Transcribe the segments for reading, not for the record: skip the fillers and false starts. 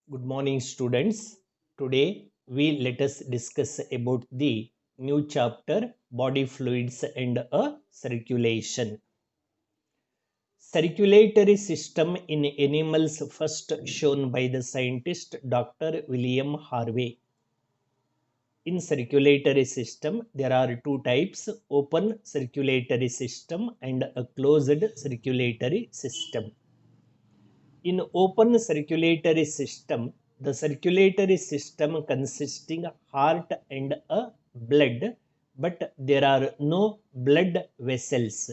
Good morning, students. Today, we let us discuss about the new chapter body fluids and a circulation. Circulatory system in animals first shown by the scientist Dr. William Harvey. In circulatory system, there are two types: open circulatory system and a closed circulatory system. In open circulatory system, the circulatory system consisting heart and a blood, but there are no blood vessels.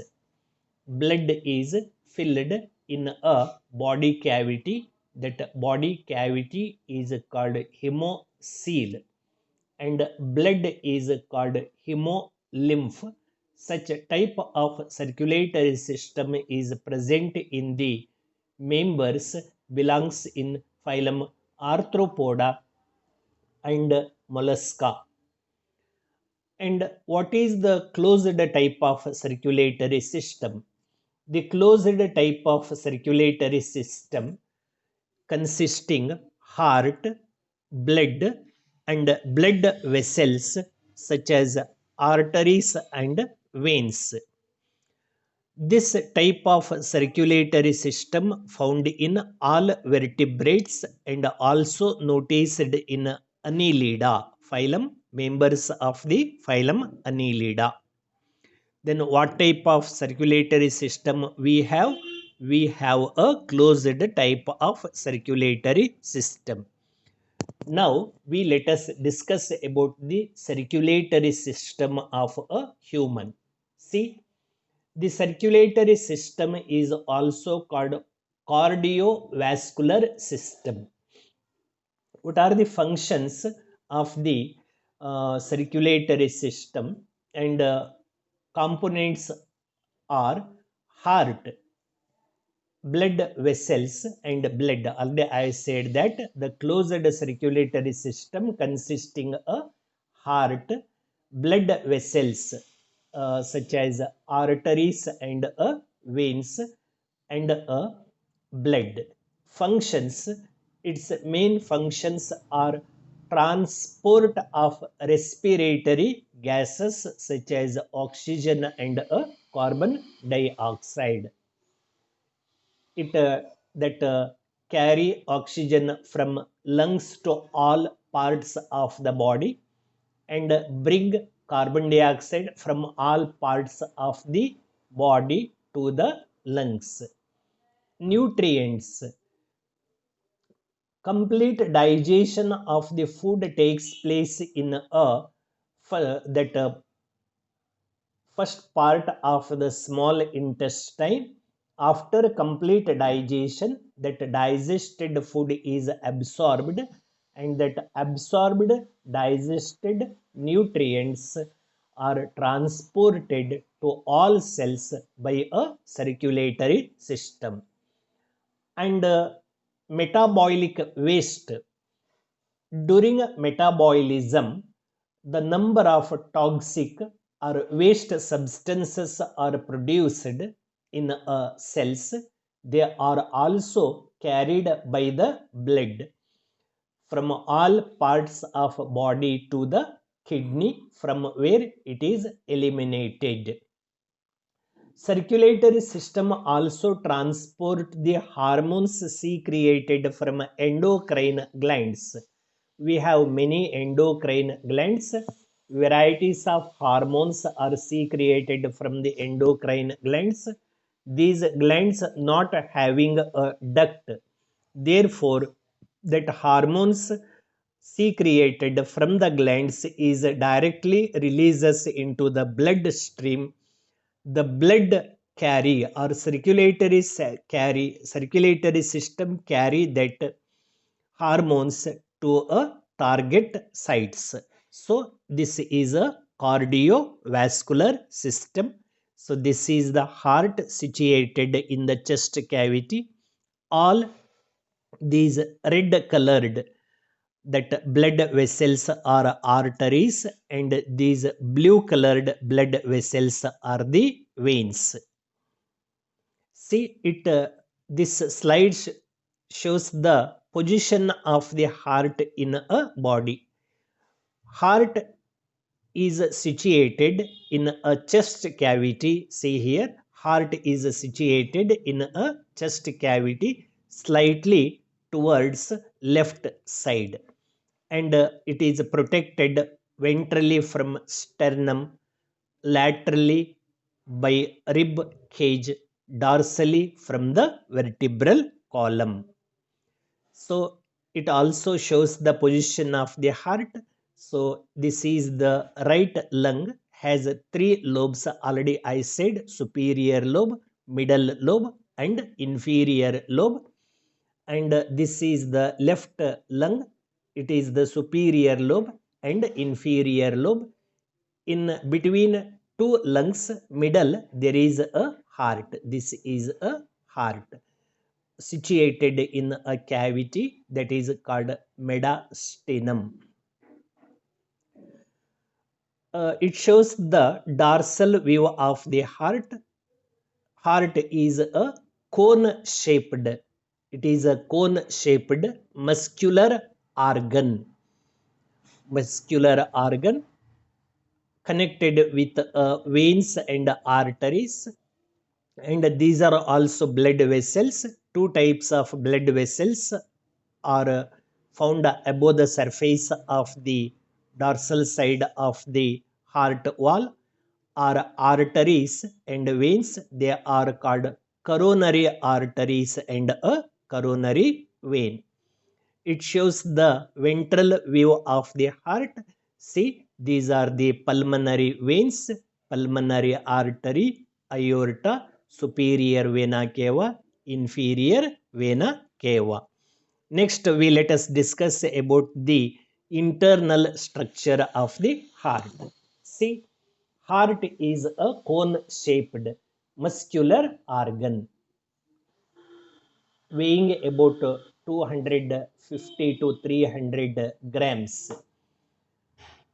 Blood is filled in a body cavity. That body cavity is called hemocoel, and blood is called hemolymph. Such a type of circulatory system is present in the members belongs in phylum Arthropoda and Mollusca. And what is the closed type of circulatory system? The closed type of circulatory system consisting heart, blood, and blood vessels such as arteries and veins. This type of circulatory system found in all vertebrates and also noticed in Annelida phylum, members of the phylum Annelida. Then what type of circulatory system we have? We have a closed type of circulatory system. Now we let us discuss about the circulatory system of a human. See, the circulatory system is also called cardiovascular system. What are the functions of the circulatory system? And components are heart, blood vessels, and blood. Already I said that the closed circulatory system consisting of heart, blood vessels such as arteries and veins, and blood. Functions, its main functions are transport of respiratory gases such as oxygen and carbon dioxide. It that carry oxygen from lungs to all parts of the body and bring carbon dioxide from all parts of the body to the lungs. Nutrients, complete digestion of the food takes place in a that first part of the small intestine. After complete digestion, that digested food is absorbed, and that absorbed digested nutrients are transported to all cells by a circulatory system. And metabolic waste, during metabolism, the number of toxic or waste substances are produced in cells. They are also carried by the blood from all parts of body to the kidney, from where it is eliminated. Circulatory system also transport the hormones secreted from endocrine glands. We have many endocrine glands. Varieties of hormones are secreted from the endocrine glands. These glands not having a duct, therefore that hormones secreted from the glands is directly releases into the bloodstream. The blood carry or circulatory system carry that hormones to a target sites. So this is a cardiovascular system. So this is the heart situated in the chest cavity. All these red colored, that blood vessels are arteries, and these blue colored blood vessels are the veins. See it, this slide shows the position of the heart in a body. Heart is situated in a chest cavity. See here, heart is situated in a chest cavity slightly towards left side, and it is protected ventrally from sternum, laterally by rib cage, dorsally from the vertebral column. So it also shows the position of the heart. So this is the right lung, has three lobes. Already I said, superior lobe, middle lobe, and inferior lobe. And this is the left lung, it is the superior lobe and inferior lobe. In between two lungs middle there is a heart. This is a heart situated in a cavity that is called mediastinum. It shows the dorsal view of the heart. Heart is a cone shaped. It is a cone shaped muscular organ. Muscular organ connected with veins and arteries, and these are also blood vessels. Two types of blood vessels are found above the surface of the dorsal side of the heart wall, are arteries and veins. They are called coronary arteries and a coronary vein. It shows the ventral view of the heart. See, these are the pulmonary veins, pulmonary artery, aorta, superior vena cava, inferior vena cava. Next, we let us discuss about the internal structure of the heart. See, heart is a cone-shaped muscular organ weighing about 250 to 300 grams,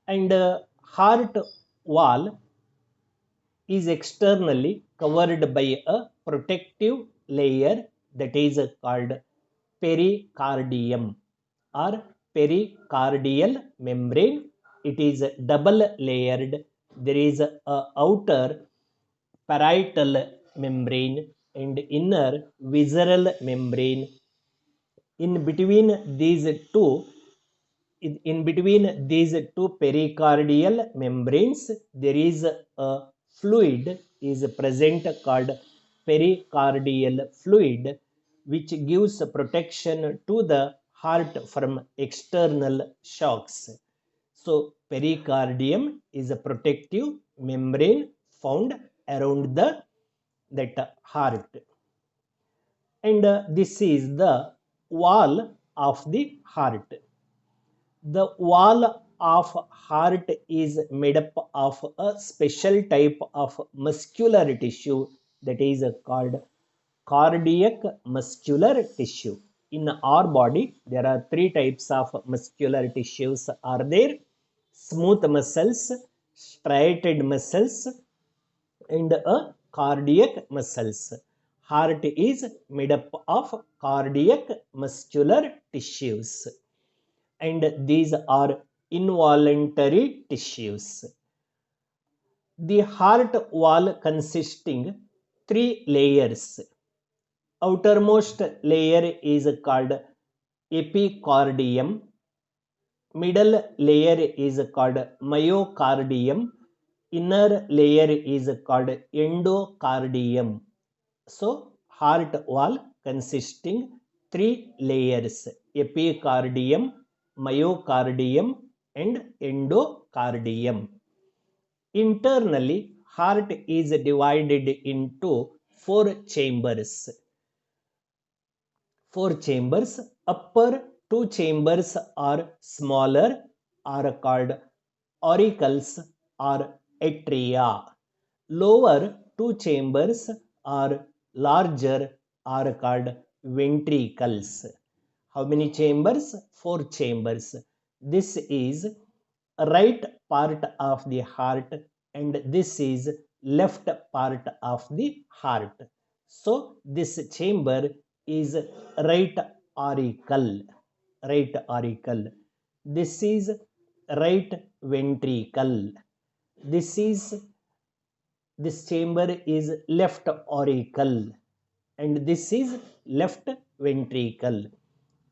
and heart wall is externally covered by a protective layer that is called pericardium or pericardial membrane. It is double layered. There is a outer parietal membrane and inner visceral membrane. In between these two, in between these two pericardial membranes, there is a fluid is present called pericardial fluid, which gives protection to the heart from external shocks. So pericardium is a protective membrane found around the that heart, and this is the wall of the heart. The wall of heart is made up of a special type of muscular tissue that is called cardiac muscular tissue. In our body there are three types of muscular tissues are there: smooth muscles, striated muscles, and a cardiac muscles. Heart is made up of cardiac muscular tissues, and these are involuntary tissues. The heart wall consisting three layers. Outermost layer is called epicardium. Middle layer is called myocardium. Inner layer is called endocardium. So heart wall consisting three layers: epicardium, myocardium, and endocardium. Internally, heart is divided into four chambers. Four chambers. Upper two chambers are smaller, are called auricles or atria. Lower two chambers are larger, are called ventricles. How many chambers? Four chambers. This is right part of the heart, and this is left part of the heart. So this chamber is right auricle, right auricle. This is right ventricle. This chamber is left auricle, and this is left ventricle.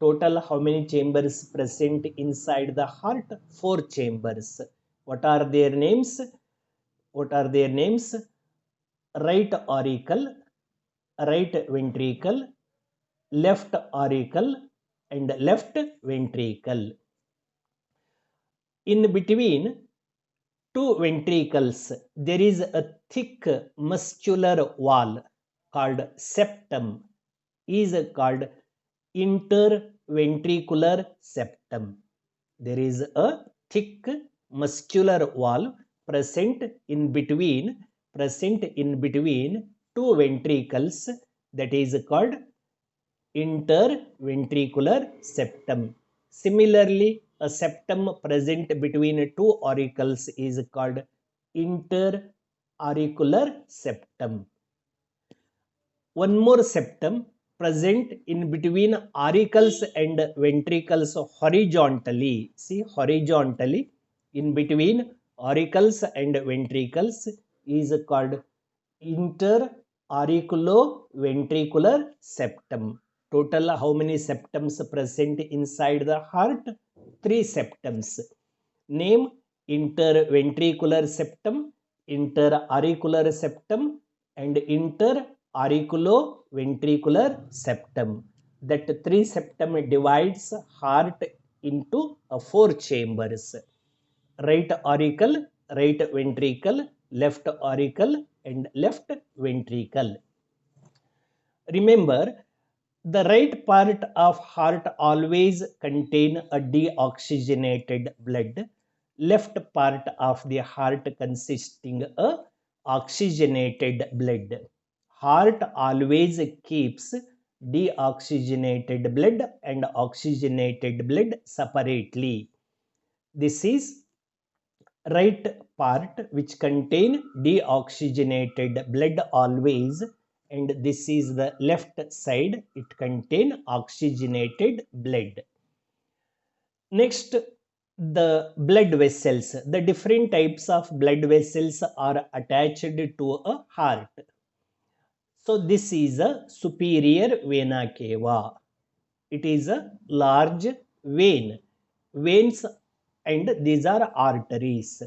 Total how many chambers present inside the heart? 4 chambers. What are their names? Right auricle, right ventricle, left auricle, and left ventricle. In between two ventricles there is a thick muscular wall called septum, is called interventricular septum. There is a thick muscular wall present in between two ventricles, that is called interventricular septum. Similarly, a septum present between two auricles is called interauricular septum. One more septum present in between auricles and ventricles horizontally. See, horizontally in between auricles and ventricles is called interauriculoventricular septum. Total how many septums present inside the heart? 3 septums. Name: interventricular septum, interauricular septum, and interauriculoventricular septum. That 3 septum divides heart into 4 chambers: right auricle, right ventricle, left auricle, and left ventricle. Remember, the right part of heart always contain a deoxygenated blood, left part of the heart consisting a oxygenated blood. Heart always keeps deoxygenated blood and oxygenated blood separately. This is right part which contain deoxygenated blood always, and this is the left side, it contain oxygenated blood. Next, the blood vessels. The different types of blood vessels are attached to a heart. So this is a superior vena cava. It is a large veins, and these are arteries.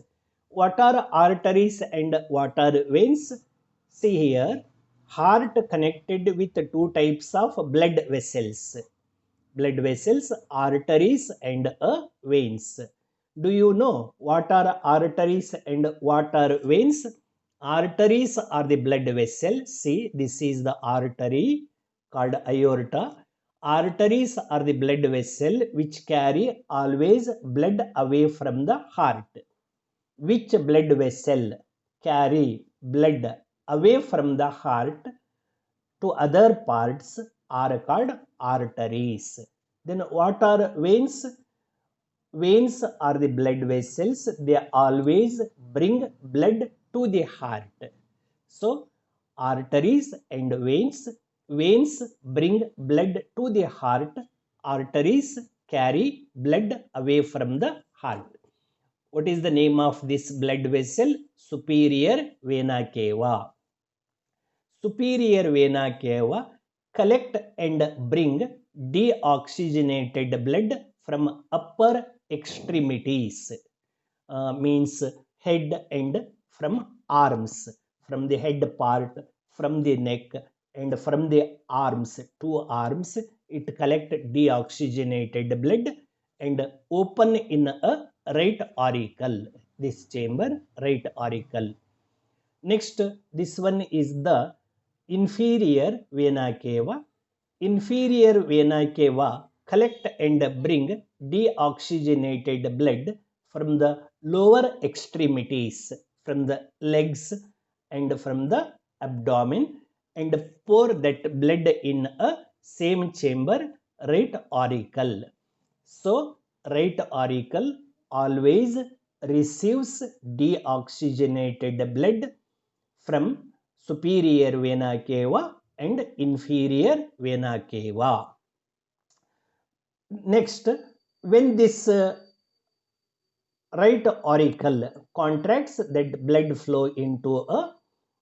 What are arteries and what are veins? See here, heart connected with two types of blood vessels, arteries and veins. Do you know what are arteries and what are veins? Arteries are the blood vessel. See, this is the artery called aorta. Arteries are the blood vessel which carry always blood away from the heart. Which blood vessel carry blood away from the heart to other parts are called arteries. Then what are veins? Veins are the blood vessels. They always bring blood to the heart. So arteries and veins bring blood to the heart. Arteries carry blood away from the heart. What is the name of this blood vessel? Superior vena cava. Superior vena cava collect and bring deoxygenated blood from upper extremities, means head and from arms, from the head part, from the neck, and from the arms, 2 arms. It collect deoxygenated blood and open in a right auricle. This chamber, right auricle. Next, this one is the inferior vena cava. Inferior vena cava collect and bring deoxygenated blood from the lower extremities, from the legs and from the abdomen, and pour that blood in a same chamber, right auricle. So right auricle always receives deoxygenated blood from superior vena cava and inferior vena cava. Next, when this right auricle contracts, that blood flow into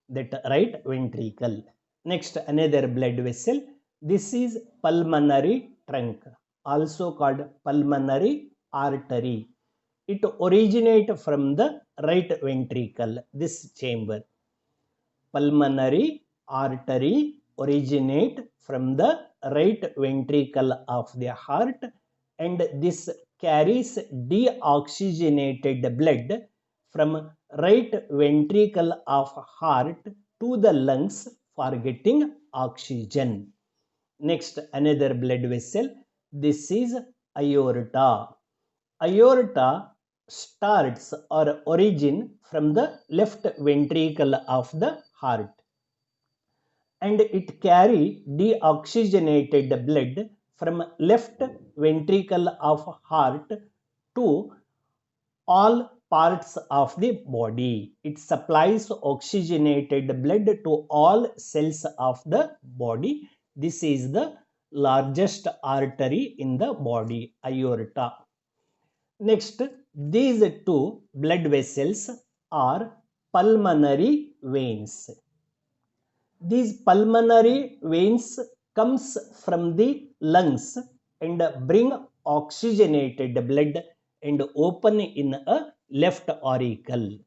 that right ventricle. Next, another blood vessel. This is pulmonary trunk, also called pulmonary artery. It originates from the right ventricle, this chamber. Pulmonary artery originate from the right ventricle of the heart, and this carries deoxygenated blood from right ventricle of heart to the lungs for getting oxygen. Next, another blood vessel. This is aorta. Aorta starts or origin from the left ventricle of the heart, and it carry deoxygenated blood from left ventricle of heart to all parts of the body. It supplies oxygenated blood to all cells of the body. This is the largest artery in the body, aorta. Next, these two blood vessels are pulmonary veins. These pulmonary veins comes from the lungs and bring oxygenated blood and open in a left auricle.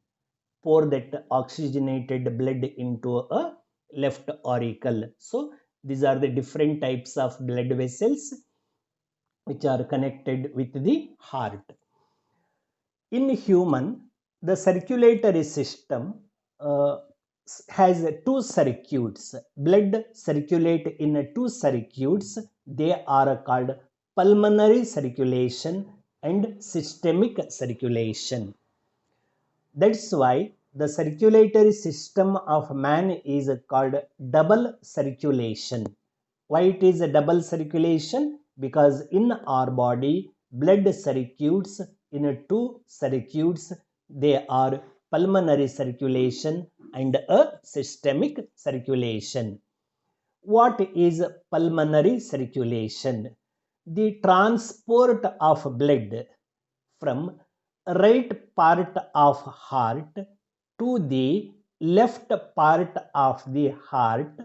Pour that oxygenated blood into a left auricle. So these are the different types of blood vessels which are connected with the heart. In human, the circulatory system has two circuits. Blood circulate in two circuits. They are called pulmonary circulation and systemic circulation. That's why the circulatory system of man is called double circulation. Why it is a double circulation? Because in our body, blood circuits in two circuits. They are pulmonary circulation and a systemic circulation. What is pulmonary circulation? The transport of blood from right part of heart to the left part of the heart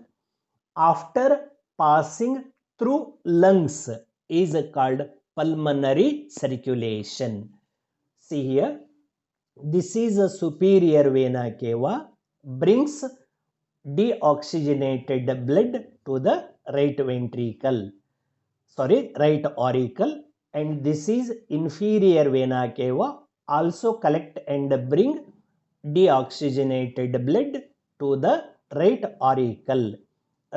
after passing through lungs is called pulmonary circulation. See here, this is a superior vena cava, brings deoxygenated blood to the right ventricle, right auricle, and this is inferior vena cava, also collect and bring deoxygenated blood to the right auricle.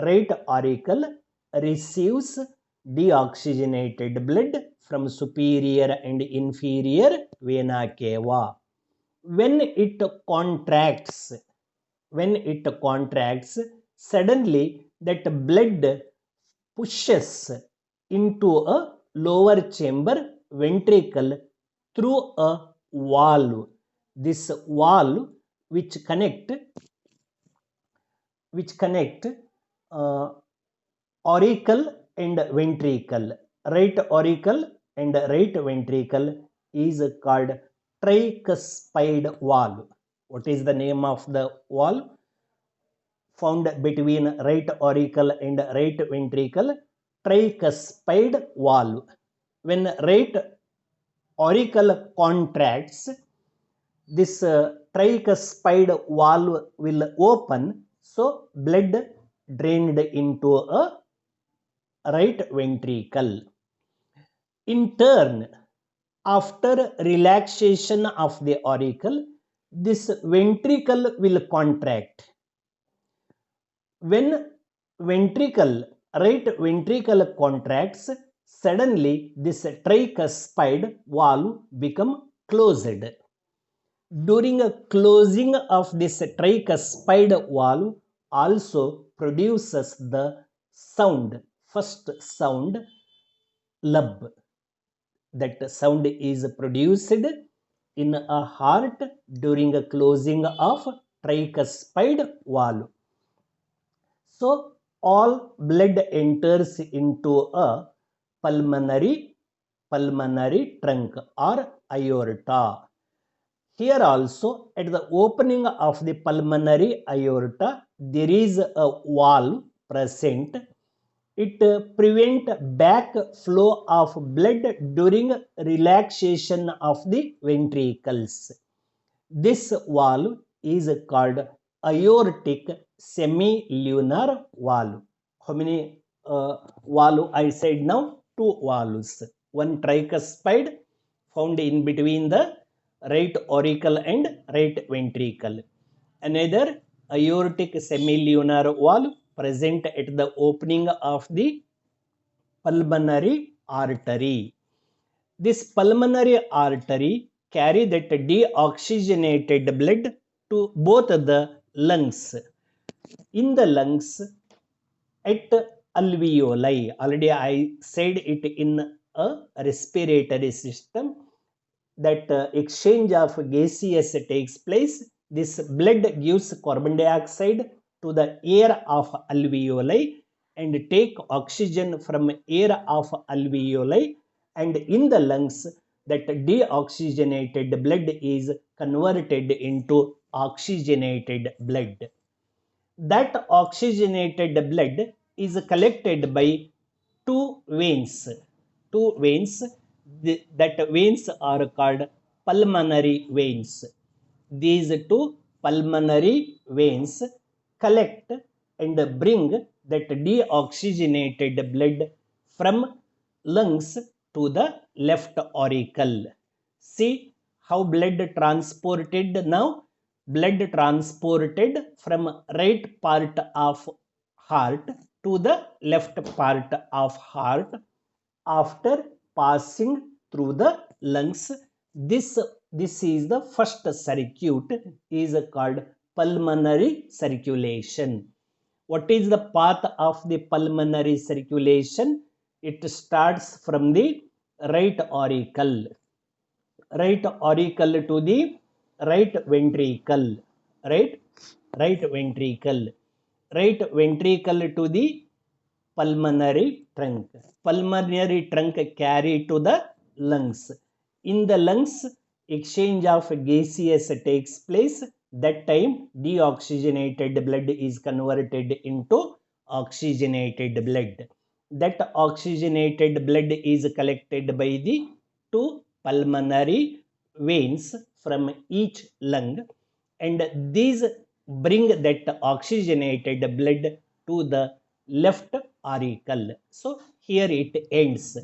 Right auricle receives deoxygenated blood from superior and inferior vena cava. When it contracts, suddenly that blood pushes into a lower chamber ventricle through a valve. This valve which connect auricle and ventricle. Right auricle and right ventricle is called tricuspid valve. What is the name of the valve found between right auricle and right ventricle? Tricuspid valve. When right auricle contracts, this tricuspid valve will open, so blood drained into a right ventricle. In turn, after relaxation of the auricle, this ventricle will contract. When right ventricle contracts, suddenly this tricuspid valve become closed. During a closing of this tricuspid valve also produces the sound, first sound, lub. That sound is produced in a heart during a closing of tricuspid valve. So all blood enters into a pulmonary pulmonary trunk or aorta. Here also at the opening of the pulmonary aorta there is a valve present. It prevents back flow of blood during relaxation of the ventricles. This valve is called aortic semilunar valve. How many valve I said now? Two valves. One tricuspid found in between the right auricle and right ventricle. Another aortic semilunar valve present at the opening of the pulmonary artery. This pulmonary artery carry that deoxygenated blood to both the lungs. In the lungs, at alveoli, already I said it in a respiratory system, that exchange of gaseous takes place. This blood gives carbon dioxide to the air of alveoli and take oxygen from air of alveoli, and in the lungs that deoxygenated blood is converted into oxygenated blood. That oxygenated blood is collected by two veins. Two veins, that veins are called pulmonary veins. These two pulmonary veins collect and bring that deoxygenated blood from lungs to the left auricle. See how blood transported now? Blood transported from right part of heart to the left part of heart after passing through the lungs. This is the first circuit, is called pulmonary circulation. What is the path of the pulmonary circulation? It starts from the right auricle to the right ventricle, right ventricle, right ventricle to the pulmonary trunk. Pulmonary trunk carry to the lungs. In the lungs, exchange of gaseous takes place. That time, deoxygenated blood is converted into oxygenated blood. That oxygenated blood is collected by the two pulmonary veins from each lung, and these bring that oxygenated blood to the left auricle. So here it ends.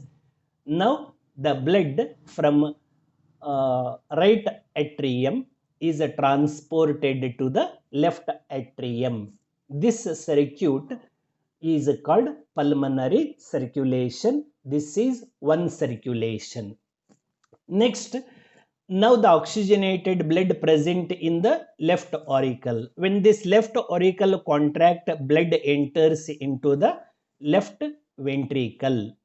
Now the blood from right atrium is transported to the left atrium. This circuit is called pulmonary circulation. This is one circulation. Next, now the oxygenated blood present in the left auricle. When this left auricle contract, blood enters into the left ventricle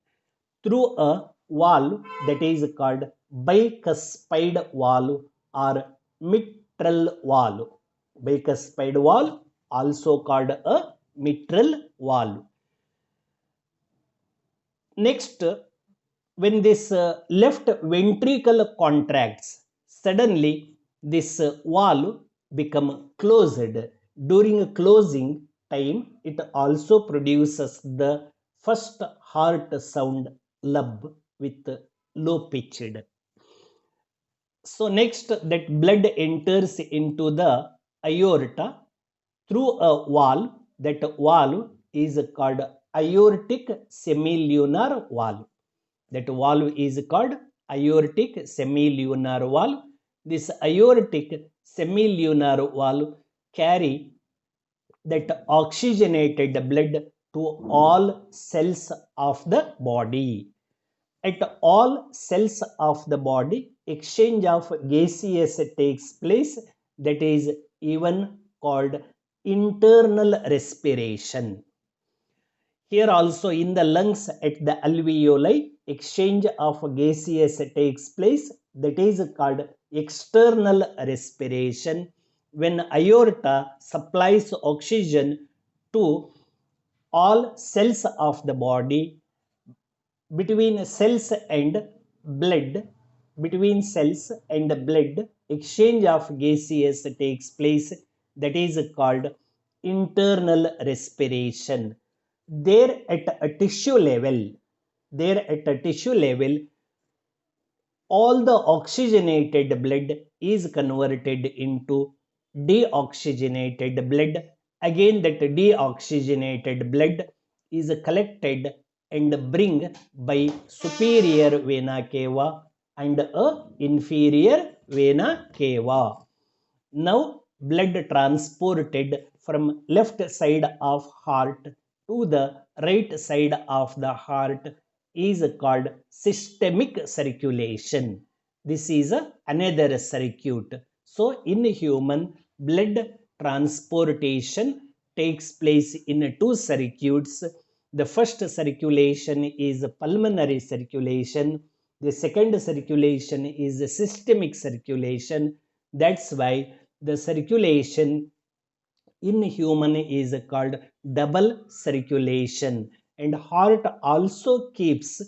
through a valve that is called bicuspid valve or mitral valve. Bicuspid valve, also called a mitral valve. Next, when this left ventricle contracts, suddenly this valve become closed. During closing time, it also produces the first heart sound lub with low pitched. So next, that blood enters into the aorta through a valve. That valve is called aortic semilunar valve. That valve is called aortic semilunar valve. This aortic semilunar valve carry that oxygenated blood to all cells of the body. At all cells of the body, exchange of gaseous takes place. That is even called internal respiration. Here also in the lungs at the alveoli, exchange of gaseous takes place. That is called external respiration. When aorta supplies oxygen to all cells of the body, between cells and blood, between cells and blood, exchange of gases takes place, that is called internal respiration. There at a tissue level, there at a tissue level, all the oxygenated blood is converted into deoxygenated blood. Again, that deoxygenated blood is collected and bring by superior vena cava and a inferior vena cava. Now, blood transported from left side of heart to the right side of the heart is called systemic circulation. This is another circuit. So, in human, blood transportation takes place in two circuits. The first circulation is pulmonary circulation. The second circulation is systemic circulation. That's why the circulation in human is called double circulation, and heart also keeps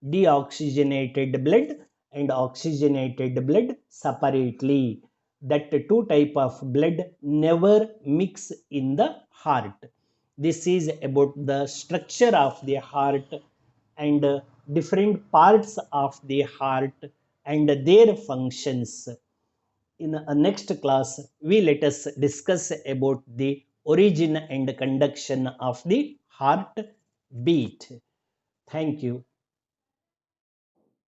deoxygenated blood and oxygenated blood separately. That two type of blood never mix in the heart. This is about the structure of the heart and different parts of the heart and their functions. In a next class, we let us discuss about the origin and conduction of the heart beat. Thank you.